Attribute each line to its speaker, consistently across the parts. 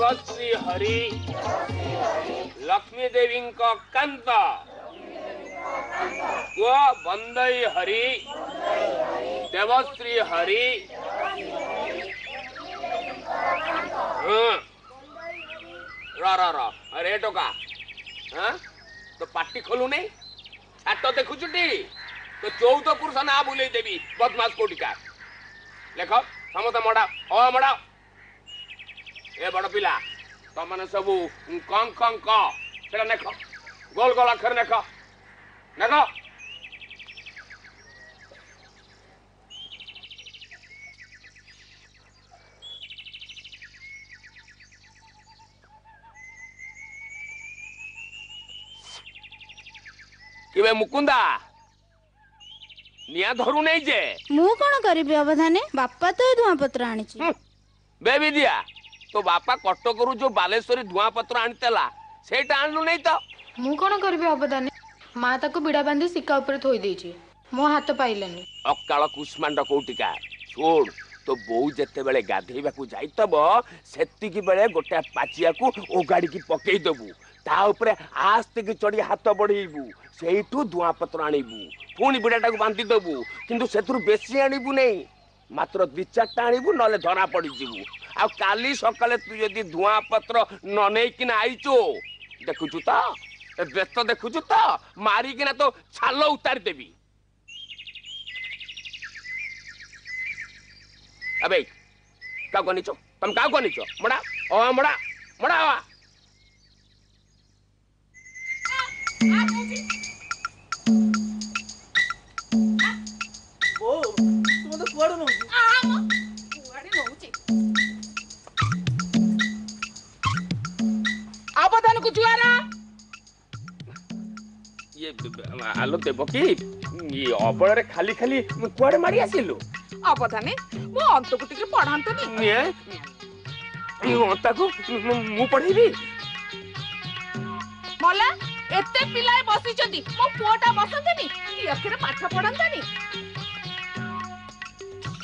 Speaker 1: देवश्री हरि लक्ष्मी देवी कांत बंदई हरि देवश्री हरि अरे टोका तो पार्टी खोलू नहीं छात देखुचुटी तो 14 पुरुष ना बुले देवी बदमाश कोटिका लेख समस्त मड़ा ओ मड़ा ए बड़ पिला तुम मैंने सब कं कं क सेटा नेख गोल गोल अक्षर नेख नेख किबे मुकुंदा निया धरू नहीं जे
Speaker 2: मु कौन करी अवधाने बापा तो धुआ पत्र आनी
Speaker 1: बे विद्या तो बापा कटकरू जो बालेश्वरी धुआ पत्र आनीला सेटा आणलु नहीं तो
Speaker 3: मु कौन करी अवधाने माँ ताको बिड़ा बांधी सिक्का ऊपर थोई देछि मो हाथ पाइलानी
Speaker 1: अकाल कुष्मांड कोटिका छोड़ तो बोऊ जेते बेले गाधेबा को जाइतब सेतिकी बेले गोटे पाचिया को ओगाड़ी की पकई देबू ता ऊपर आस्ते की चढ़ी हाथ बढ़ेबू सेठू धुआ पत्र आनीबू पुणी बिड़ाटा को बांधी देबू किंतु सेथुर बेसी आनीबू नहीं मात्र 2-4टा आनीबू नले धरा पड़ी जीवू आ काली सकाले तू यदि धुआ पत्र न नै किना आइचो देखुचु त व्यस्त देखुचु त मारी किना तो छाल उतार देबी अबे का कोनिचो तुम का कोनिचो मडा ओ मडा मडा
Speaker 4: ओ तुम तो कुआडो नउची कुआडे नउची
Speaker 5: अवधान को जुआरा
Speaker 1: ये आलो देबकी ये अबळ रे खाली खाली कुआडे मारी आसिलु
Speaker 5: अवधाने मो अंत को टिके पढांतो नी
Speaker 1: ये अंता को मु पढेबी
Speaker 5: मला एते पिलाय बसी चंदी मो पुआटा बसंतनी ई अखरे पाठ पढंतनी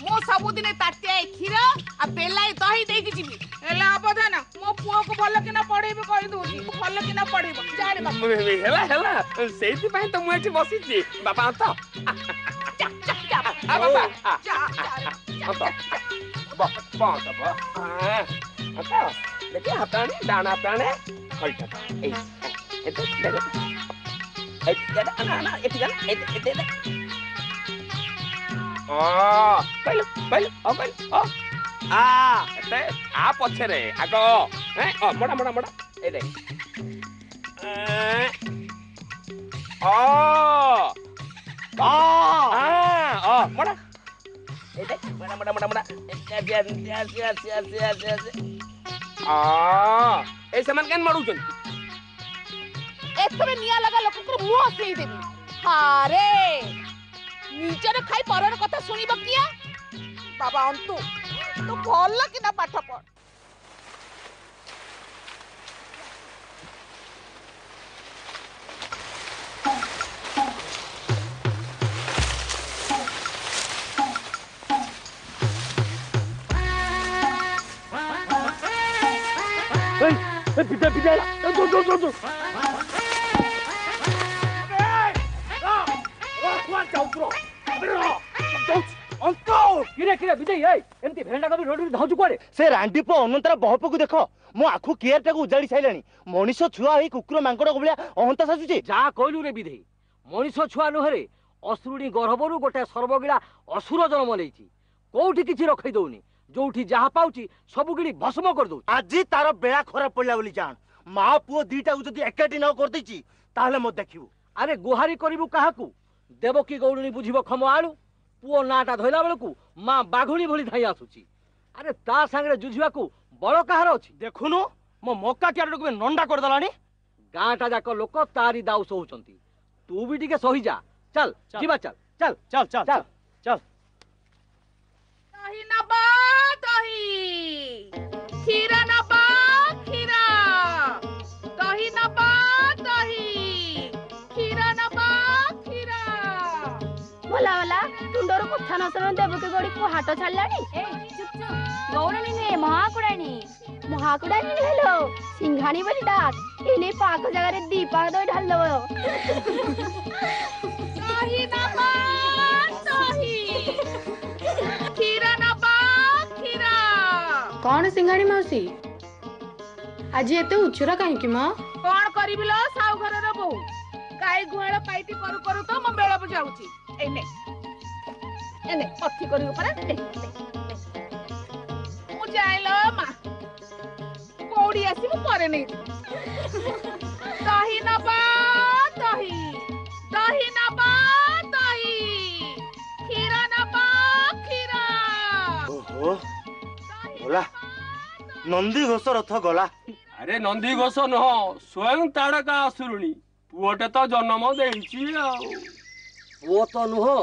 Speaker 5: मो सबुदिने ताटिया खीर आ बेलाई दही देकी जीवी एला अवधान मो पुआ को भल किना पढेबे कहि दोनी भल किना पढेबो जाने बाप
Speaker 1: हेला हेला सेति पय त मु एठी बसी छी बापा अंत आ बाबा अंत बापा अंत लेके हाताने दाना ताने खलटा ए एते एते ना एते जाना एते पहले पहले ओ पहले ओ एते आ पछे रे आगो ए मडा मडा मडा ए दे मडा ए दे मडा मडा मडा मडा ए समान केन मडू छन
Speaker 5: एथरे निया लगा लोक को मुंह सेई देबी हारे निजर खाई परर कथा सुनिब किया बाबा अंतु तो भल किना पाठ पढ़
Speaker 1: पिटा पिटा दो
Speaker 4: से रांडीप अनंतरा बहप को देख मो आखु केयर उजाड़ी साइलानी मनीष छुआ ही कुकुर मांकड़ भलिया अहंता साजुचे
Speaker 6: जा कहलु रे विधे मनीष छुआ नुहरे असुरुणी गर्भरू गोटे सर्वगिला असुर जन्म लेछि कोठी किछि रखै दउनी जोठी जहा पाउची सब गिड़ी भस्म कर दउ
Speaker 4: आज तार बेड़ा खराब पड़ला बोली जान मां पुओ दीटा को जदी एकाटी न कर देछि ताहले मो देखिबू
Speaker 6: अरे गुहारी करिबू काहाकू देवकी गौड़नी बुझिबो खम आलू पुओ नाटा धइला बेलकू मां बाघुणी भली धाई आसुची अरे ता संगे जुझिबाकू बड़ कहार अछि
Speaker 4: देखुनु मो मक्का क्यारेट को नंडा कर दलानी
Speaker 6: गांटा जाक लोक तारी दाउ सोउचंती तू भी टिके सही जा चल जीवा चल चल
Speaker 4: चल चल चल चल
Speaker 5: दही नबा दही खीरा नबा खीरा दही नबा दही खीरा नबा खीरा
Speaker 2: भला भला तुंडर कथा न सुन देवकी गड़ी को हाथ छाड़लानी ए चुप चुप गौरणी ने महाकुड़ाणी
Speaker 7: ମହାକୁ ଡାକିଲି ହେଲୋ ସିଂଘାଣି ବୋଲି ଡାକ ଏନେ ପାକ ଜାଗାରେ ଦୀପା ଦଇ ଢାଲ ଦବ
Speaker 5: ଦହି ନବା ଦହି କ୍ଷୀର ନବା କ୍ଷୀର।
Speaker 3: କଣ ସିଂଘାଣୀ ମାଉସୀ ଆଜି ଏତେ ଉଛୁରା କାହିଁକି ମ?
Speaker 5: କଣ କରିବି ଲୋ ସାଉ ଘରର ବୋହୂ ଗାଈ ଗୁହାଳ ପାଇଟି କରୁ କରୁ ତ ମୋ ବେଳ ବୁଝାଉଛି। ଏନେ ଏନେ ପଥି କରିବୁ ପରା ମୁଁ ଯାଏଲୋ ମା କୋଉଠି ଆସିବୁ ପରେ ନେଇଯିବୁ। ଦହି ନବା ଦହି ଦହି ନବା ଦହି କ୍ଷୀର ନବା କ୍ଷୀର।
Speaker 4: ଓହୋ ଗଲା ନନ୍ଦୀ ଘୋଷ ରଥ ଗଲା।
Speaker 1: ଆରେ ନନ୍ଦୀ ଘୋଷ ନୁହଁ ସ୍ୱୟଂ ତାଡ଼କା ଅସୁରୁଣୀ ପୁଅଟେ ତ ଜନ୍ମ ଦେଇଛି ଆଉ।
Speaker 6: ପୁଅ ତ ନୁହଁ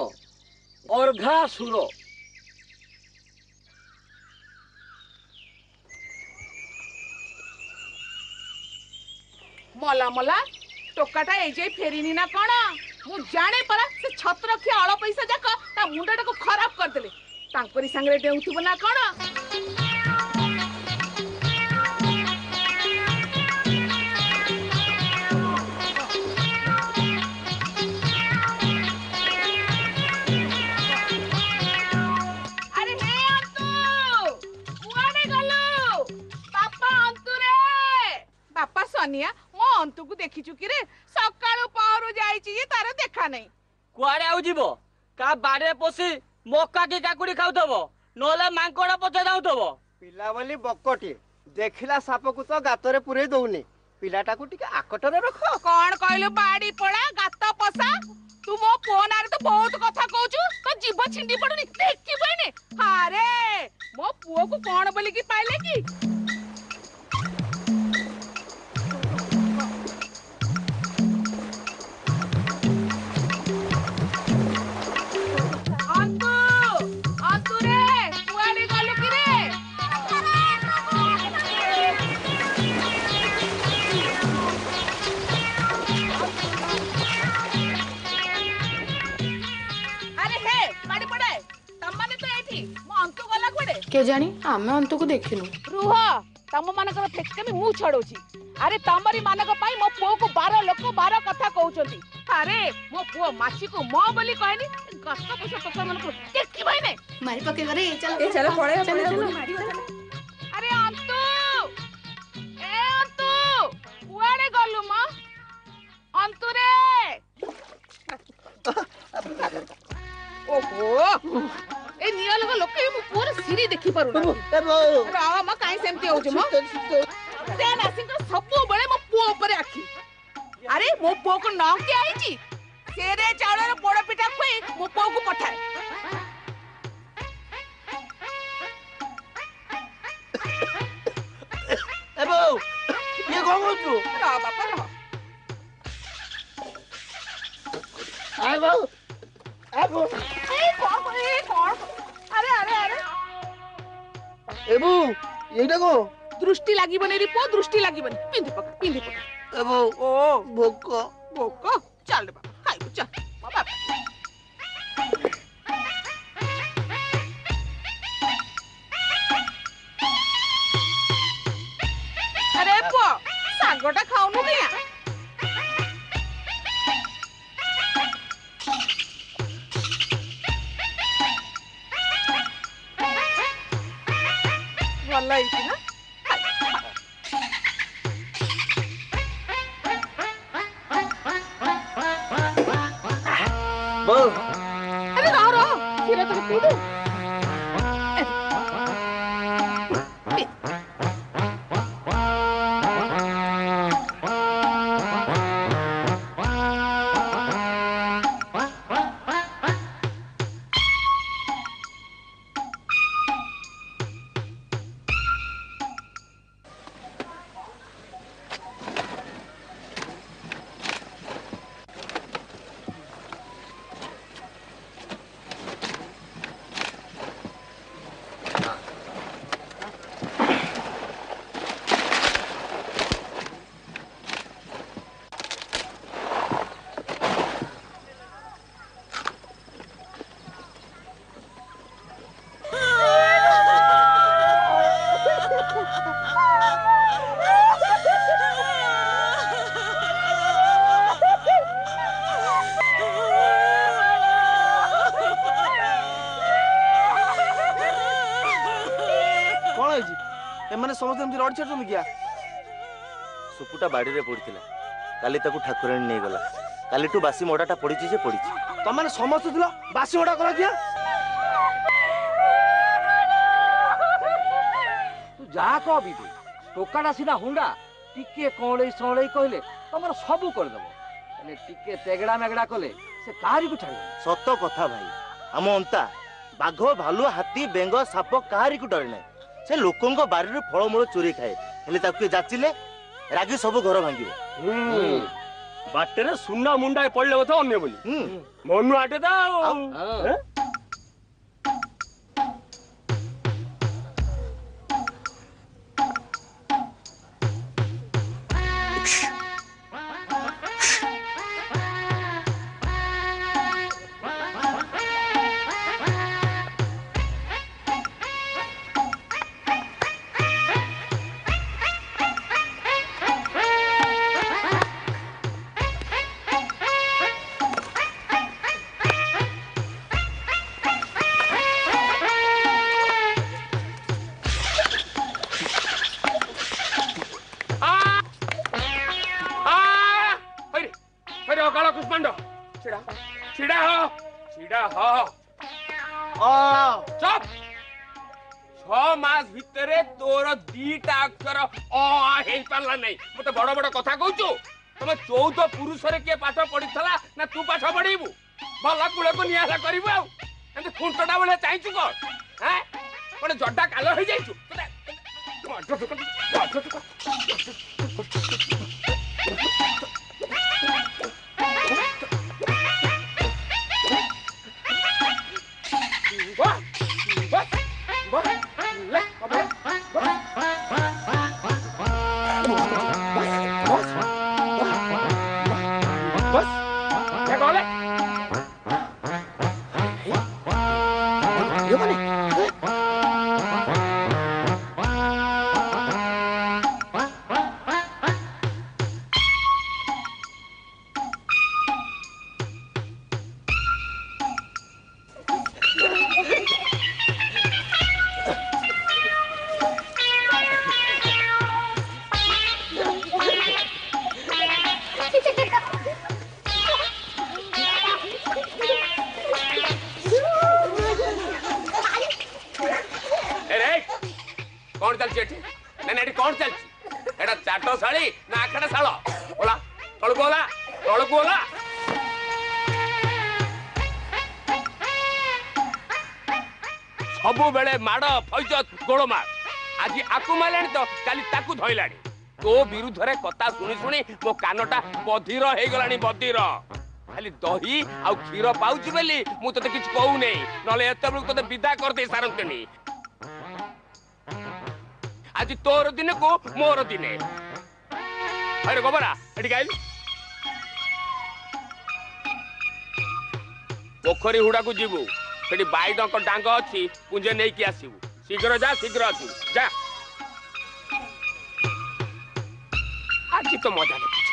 Speaker 6: ଅର୍ଘାସୁର।
Speaker 5: ମଲା ମଲା ଟୋକାଟା ଏଇ ଯାଇ ଫେରିନି ନା କଣ? ମୁଁ ଜାଣେ ପରା ସେ ଛତ୍ରଖିଆ ଅଳ ପଇସା ଯାକ ତା ମୁଣ୍ଡଟାକୁ ଖରାପ କରିଦେଲେ। ତାଙ୍କରି ସାଙ୍ଗରେ ଡେଉଁଥିବ ନା କଣ? ଆରେ ହେ ଅନ୍ତୁ କୁଆଡେ ଗଲୁ? ବାପା ଅନ୍ତୁରେ ବାପା ସନିଆ ମୋ ଅନ୍ତୁକୁ ଦେଖିଛୁ କି ରେ? ସକାଳୁ ପହରୁ ଯାଇଛି ଯେ ତାର ଦେଖା ନାହିଁ।
Speaker 6: କୁଆଡେ ଆଉ ଯିବ? କା ବାଡିରେ ପଶି ମକା କି କାକୁଡି ଖାଉଥିବ ନହେଲେ ମାଙ୍କଡ ପଛେ ଯାଉଥିବ।
Speaker 4: ପିଲା ବୋଲି ବକଟିଏ ଦେଖିଲା ସାପକୁ ତ ଗାତରେ ପୁରେଇ ଦଉନି ପିଲାଟାକୁ ଟିକେ ଆକଟରେ ରଖ।
Speaker 5: କଣ କହିଲୁ ବାଡି ପଡା ଗାତ ପଶା? ତୁ ମୋ ପୁଅ ନାଁରେ ତ ବହୁତ କଥା କହୁଛୁ। ତ ଜିଭ ଛିଣ୍ଡି ପଡୁନି ଦେଖିବୁ ଏନେ। ଆରେ ମୋ ପୁଅକୁ କଣ ବୋଲିକି ପାଇଲେ କି? ଅନ୍ତୁ ଅନ୍ତୁରେ କୁଆଡେ ଗଲୁ କି ରେ? ଆରେ ହେ ବାଡି ପଡେ ତମମାନେ ତ ଏଇଠି ମୋ ଅନ୍ତୁ ଗଲା କୁଆଡେ?
Speaker 3: କେଜାଣି ଆମେ ଅନ୍ତକୁ ଦେଖିନୁ।
Speaker 5: ରୁହ ତମ ମାନଙ୍କର ଫେଚକାମି ମୁଁ ଛଡଉଛି। ଆରେ ତମରି ମାନଙ୍କ ପାଇଁ ମୋ ପୁଅକୁ 12 ଲୋକ 12 କଥା କହୁଛନ୍ତି। ଆରେ ମୋ ପୁଅ ମାଛିକୁ ମୋ ବୋଲି କହେନି। ଗଛ ପଛ ଟୋକା ମାନଙ୍କୁ ଦେଖିବ ଏନେ।
Speaker 2: ମାରି ପକେଇବରେ
Speaker 3: ଚାଲ ପଳେଇବା
Speaker 5: ଆରେ ଅନ୍ତୁ ଏ ଅନ୍ତୁ କୁଆଡେ ଗଲୁ ମ? ଅନ୍ତୁରେ ଓହୋ ଏ ନିଆଲଗ ଲୋକ ମୁଁ ପୁଅର ସିରି ଦେଖି ପାରୁନା। ରହ ମ କାଇଁ ସେମିତି ହଉଛି ମ? ସେ ନାସିଙ୍କ ସବୁବେଳେ ମୋ ପୁଅ ଉପରେ ଆଖି। ଆରେ ମୋ ପୁଅକୁ ନ କିଏ ହେଇଛି ସେରେ ଚାଉଳର ପୋଡ ପିଠା ଖୁଆଇ ମୋ ପୁଅକୁ ପଠାଏ।
Speaker 4: ଇଏ କଣ କରୁଛୁ?
Speaker 5: ରହ ବାପା ରହ। କଣ ଆରେ ଆରେ ଆରେ
Speaker 4: ଏବୁ ଏଇଟା କଣ?
Speaker 5: ଦୃଷ୍ଟି ଲାଗିବନି ରେ ପୁଅ ଦୃଷ୍ଟି ଲାଗିବନି। ପିନ୍ଧି ପକା ପିନ୍ଧି ପକା।
Speaker 4: ଏବୁ
Speaker 5: ଓ
Speaker 4: ଭୋକ
Speaker 5: ଭୋକ ଚାଲ ରେ ବାପା ଖାଇବୁ ଚାଲ ମୋ ବାପା। ଆରେ ପୁଅ ଶାଗଟା ଖାଉନୁ କିଆ? ଭଲ ହେଇଛି ନା? ଆରେ ରହ ରହ କ୍ଷୀର ତକ ପିଇଦେ।
Speaker 8: ହେଇଛି ଏମାନେ ସମସ୍ତେ ଏମିତି ରଡି ଛାଡୁଛନ୍ତି କିଆ
Speaker 4: ସୁପୁଟା ବାଡ଼ିରେ ପଡ଼ିଥିଲା କାଲି ତାକୁ ଠାକୁରାଣୀ ନେଇଗଲା କାଲିଠୁ ବାସି ମଡ଼ାଟା ପଡ଼ିଛି ଯେ ପଡ଼ିଛି।
Speaker 8: ତମାନେ ସମସ୍ତେ ଥିଲ ବାସି ମଡ଼ା କର କିଆ
Speaker 6: ତୁ ଯାହା କହ ବିଦୁ ଟୋକାଟା ସିନା ହୁଣ୍ଡା ଟିକେ କଅଁଳେଇ ସଅଁଳେଇ କହିଲେ ତମର ସବୁ କରିଦେବ ହେଲେ ଟିକେ ତେଗଡ଼ା ମେଗଡ଼ା କଲେ ସେ କାହାରିକୁ ଛାଡ଼ିବ।
Speaker 4: ସତ କଥା ଭାଇ ଆମ ଅନ୍ତା ବାଘ ଭାଲୁ ହାତୀ ବେଙ୍ଗ ସାପ କାହାରିକୁ ଡରେ ନାହିଁ। ସେ ଲୋକଙ୍କ ବାରିରୁ ଫଳମୂଳ ଚୋରି ଖାଏ ହେଲେ ତାକୁ କିଏ ଯାଚିଲେ ରାଗି ସବୁ ଘର ଭାଙ୍ଗିବ।
Speaker 1: ବାଟରେ ସୁନା ମୁଣ୍ଡା ପଡିଲେ କଥା ଅନ୍ୟ ବୋଲି ମନୁ ଆଟେ ତ तोर दीटा अक्षर पारा नहीं मत बड़ बड़ कथा कहु तुम 14 पुरुष किए पाठ पढ़ी ना तू पाठ पढ़ेबू भल कूल को निआला करू खुंटटा बेले चाहू कौन हाँ गोटे जड्डा काल हो जाइछु कौन चलती कौन चलती चाट शाड़ी ना आखड़ा शाल ओला तलू ओला तलू ओला सबु बेले माड़ फैजत गोलमाल आज आकु मारे तो काली ताकू धइलानी तो विरुद्ध रे कथा सुनी सुनी मो कानटा बधीर हो गलानी बधीर खाली दही आ क्षीर पाउची बेली मु तते किछ कहू नै नले एते बेलू तते विदा कर दे सारंतनी आज तोर दिन को मोर दिने अरे गोबरा एटी गाइल पोखरी हुडा को जीवु सेठी बाइड को डांग अछि पुंजे नै कि आसीबु शीघ्र जा शीघ्र आसीबु जा आज तो मजा देखि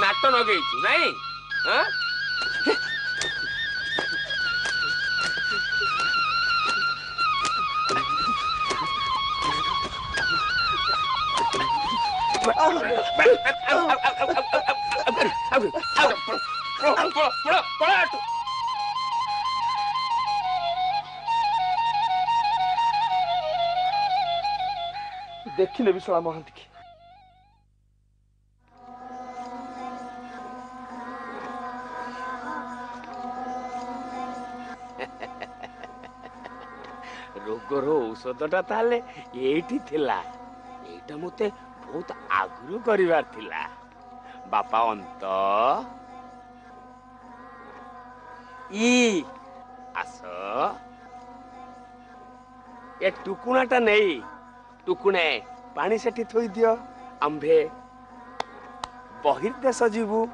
Speaker 1: नाट नगे नहीं हाँ
Speaker 8: देखिले विशाला महांती की
Speaker 1: रोगर औषधटा ताले एठी थिला एटा मते बहुत आगुरु करिवार थिला बापा अंत ई आस ए टुकुणाटा नहीं टुकुणे पानी सेठी थोई दियो आंबे बहिर्देश जीवु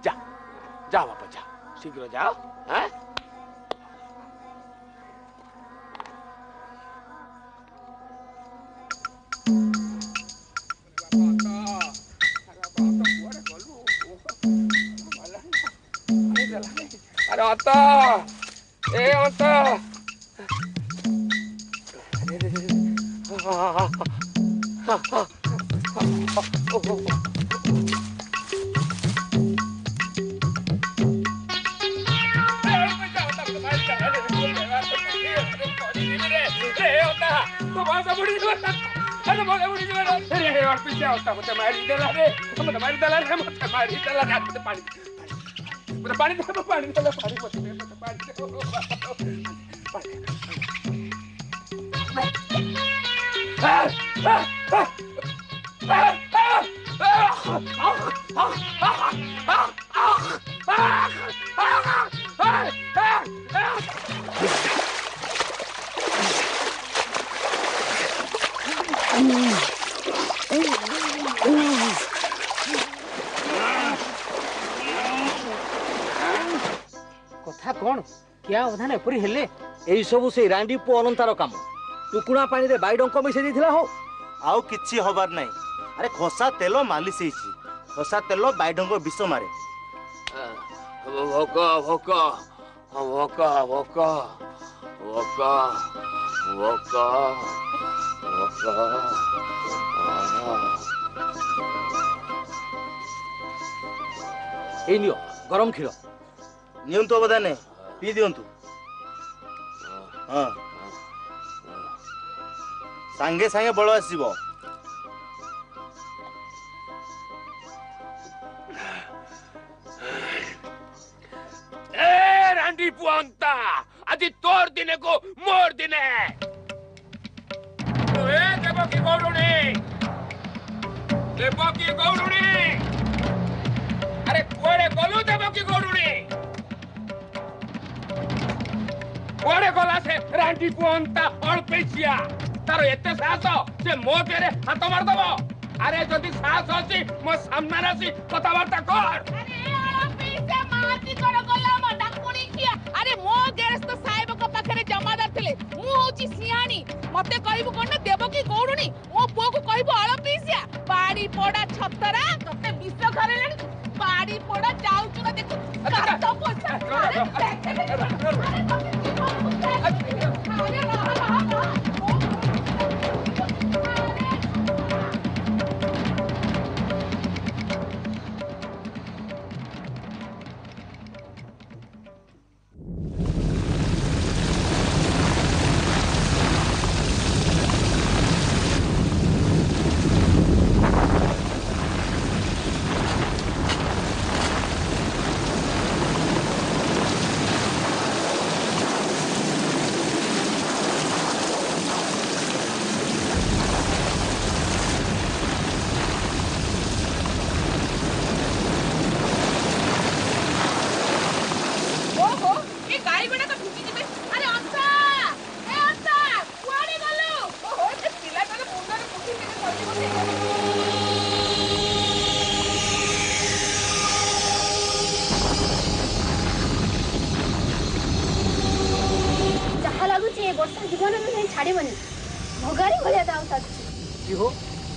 Speaker 1: जा जा बापा जा शीघ्र जाओ हाँ अरे अंता ए अंता
Speaker 6: कथा कौन क्या अवधान एपरी हेले एई सब से रांडी पु अनंतार काम टुकुणा पानी रे बाइडंक मिसे देथिला हो
Speaker 4: आउ किछि हबार नाही अरे खसा तेल मालिश हेछि खसा तेल बाइडंग विष मारे
Speaker 1: भोक भोक भोक भोक भोक भोक
Speaker 6: ए नियो गरम खीर
Speaker 4: नियंतु अवधाने पी दियंतु हाँ सांगे सांगे बल आसीबो
Speaker 1: ए रांडी पुअंता आज तोर दिने को मोर दिने ए देवकी गौरुणी अरे कुआड़े गलु देवकी गौरुणी कुआड़े गला से रांडी पुअंता अल्पेसिया तार एते साहस से मो देरे हाथ मार दबो अरे जदी साहस अछि मो सामने आसी कथाबार्ता कर
Speaker 5: अरे मो गेरस्त साहेब को पाखरे जमादार थिले मु होची सियानी मते कहबो कोन देवकी गौरुणी मो पुओ को कहबो अल्पेसिया बाड़ी पोड़ा छतरा तते विष घरेले बाड़ी पोड़ा जाउछु ना देखो काट पोछा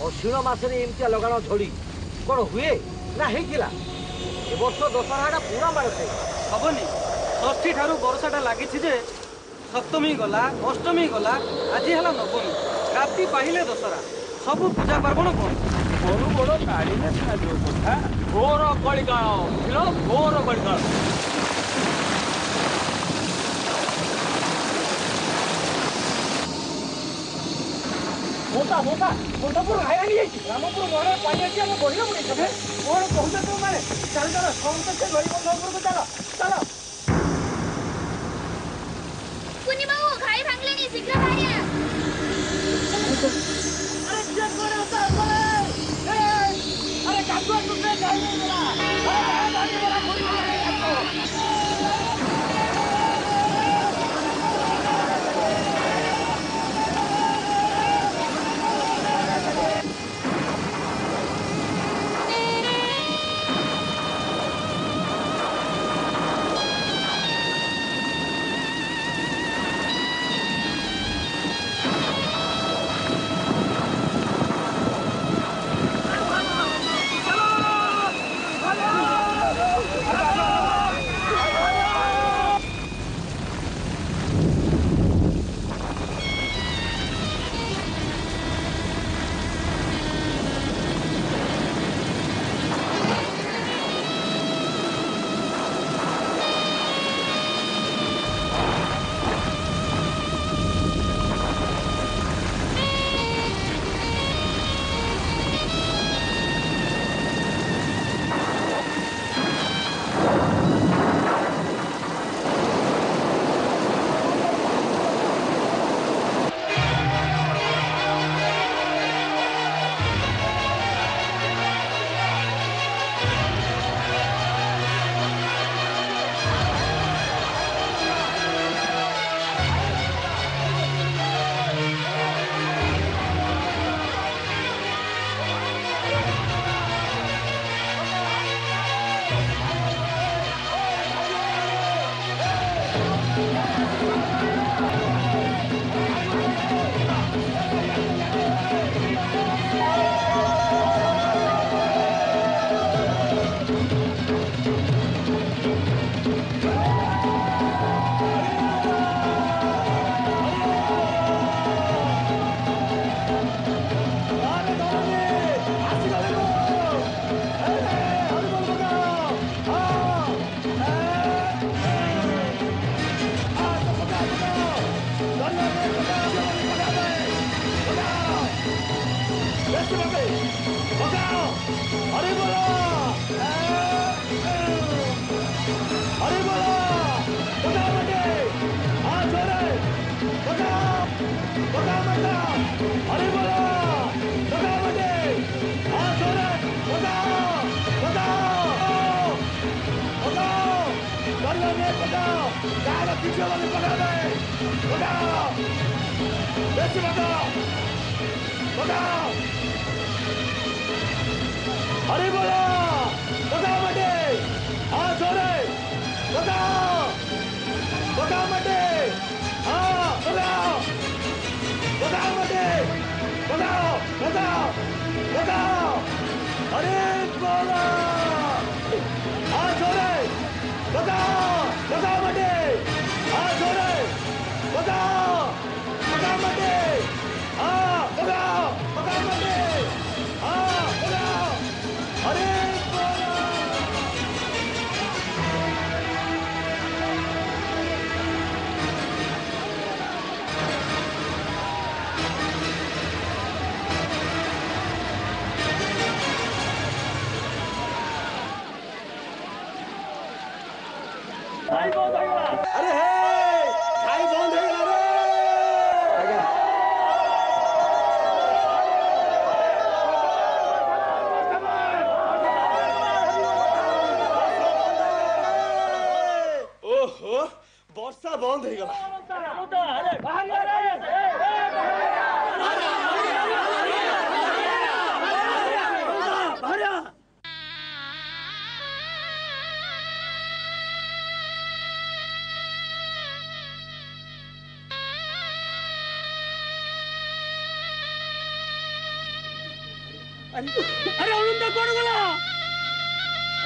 Speaker 6: अश्विन मासरे एमतिया लगाण झड़ी कौन हुए ना हेकिला ए वर्ष दशहराटा पूरा मारते
Speaker 9: हबनी षष्ठी ठारू बरसाटा लगी सप्तमी गला अष्टमी गला आज है नवमी राति पाहिले दशहरा सब पूजा पार्वण कौन
Speaker 1: बड़ बड़ गाड़ी में कथा घोर कलिकाल घोर कलिकाल
Speaker 6: मोटा मोटा मोटापुर हाईरानी रामपुर मोहर पानी आम बढ़िया पड़े कौन कहते तुम मैंने चल चल समस्त से गरीब लोग को चलो चलो
Speaker 7: कुनी बाबू खाई भांगलेनी शीघ्र भारिया
Speaker 6: अरे चेक करे उतर करे अरे काकुआ तुमने जाइए मेरा अरे गाड़ी मेरा पूरी मार
Speaker 1: भगाओ बेसी भगाओ भगाओ अरे बोलो भगाओ मटे हाँ जोरे भगाओ भगाओ मटे हाँ भगाओ भगाओ मटे भगाओ भगाओ भगाओ अरे बोलो हाँ जोरे भगाओ भगाओ मटे हाँ जोरे भगाओ भगाओ मटे हाँ भगाओ भगाओ मटे हाँ भगाओ अरे बोलो अरे हे भाई बंद है रे ओहो वर्षा बंद है गला
Speaker 6: अरे अलुंदा कौन गला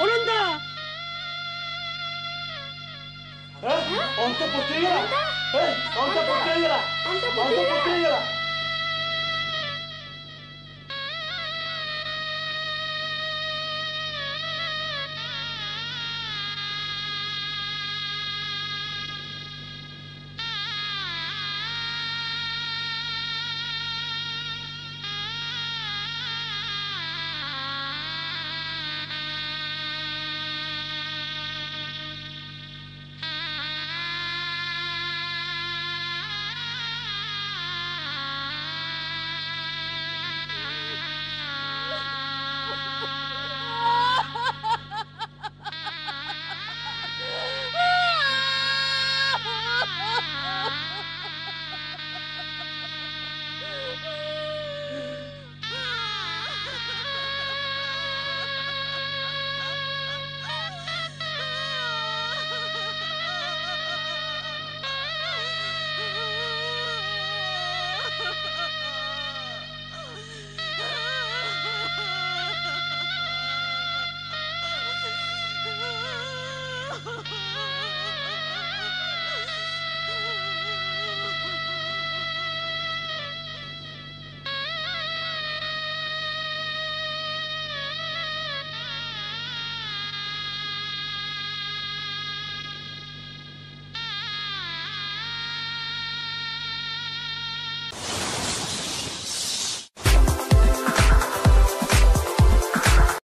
Speaker 6: अलुंदा
Speaker 1: अंत पुत्री गला अंत पुत्री गला